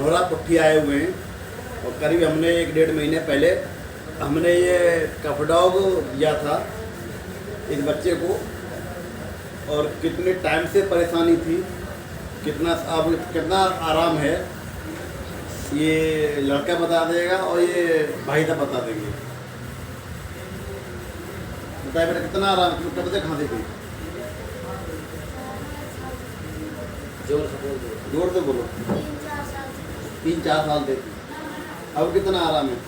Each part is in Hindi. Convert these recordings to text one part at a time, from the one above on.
धनौरा पुट्ठी आए हुए हैं और करीब हमने 1-1.5 महीने पहले हमने ये कफ डॉग दिया था इस बच्चे को, और कितने टाइम से परेशानी थी, कितना अब कितना आराम है ये लड़का बता देगा और ये भाई साहब बता देंगे। बताइए बेटा कितना आराम, कब से खांसी थी? जोर से बोलो। 3-4 साल से। अब कितना आराम है?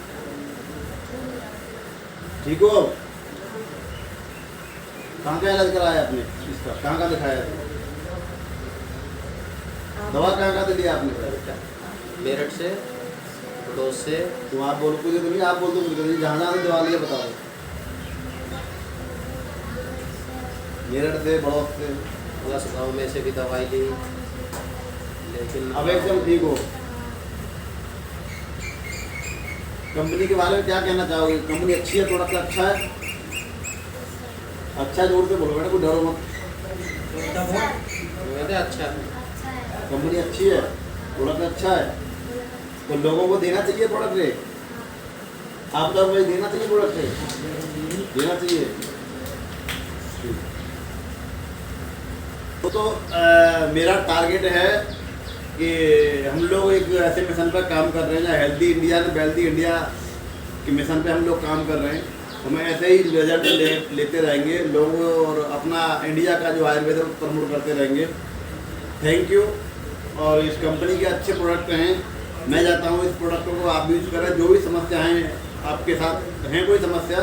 ठीक हो? कहाँ का इलाज कराया आपने इसका? कहाँ दिखाया? दवा कहाँ से लिया आपने? मेरठ से, बड़ौद से। तो आप बोलो कुछ नहीं, आप बोल दो मुझे जहाँ से दवा लिया बताओ। मेरठ से, बड़ौद से। बस गाँव में से भी दवाई ली, लेकिन अब एकदम ठीक हो। कंपनी के बारे में क्या कहना चाहोगे? कंपनी अच्छी है, प्रोडक्ट अच्छा है? अच्छा जोर से बोलो बेटा, कोई डरो मत। अच्छा है, कंपनी अच्छी है, प्रोडक्ट अच्छा है, तो लोगों को देना चाहिए प्रोडक्ट रे। आपका मुझे देना चाहिए प्रोडक्ट रे, देना चाहिए। तो मेरा टारगेट है कि हम लोग एक ऐसे मिशन पर काम कर रहे हैं जहाँ healthy India and wealthy India के मिशन पे हम लोग काम कर रहे हैं। हमें ऐसे ही रिजल्ट लेते रहेंगे लोग और अपना इंडिया का जो आयुर्वेद है प्रमोट करते रहेंगे। Thank you. और इस कंपनी के अच्छे प्रोडक्ट हैं, मैं चाहता हूँ इस प्रोडक्ट को आप यूज़ करें। जो भी समस्याएं आपके साथ हैं, कोई समस्या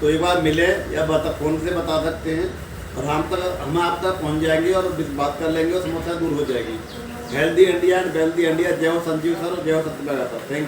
तो एक बार मिले या फ़ोन से बता सकते हैं और हम आप तक पहुँच जाएंगे और बात कर लेंगे और समस्या दूर हो जाएगी। Healthy India and wealthy India. जय हो संजीव सर, जय हो सत्यपाल सर। Thank you.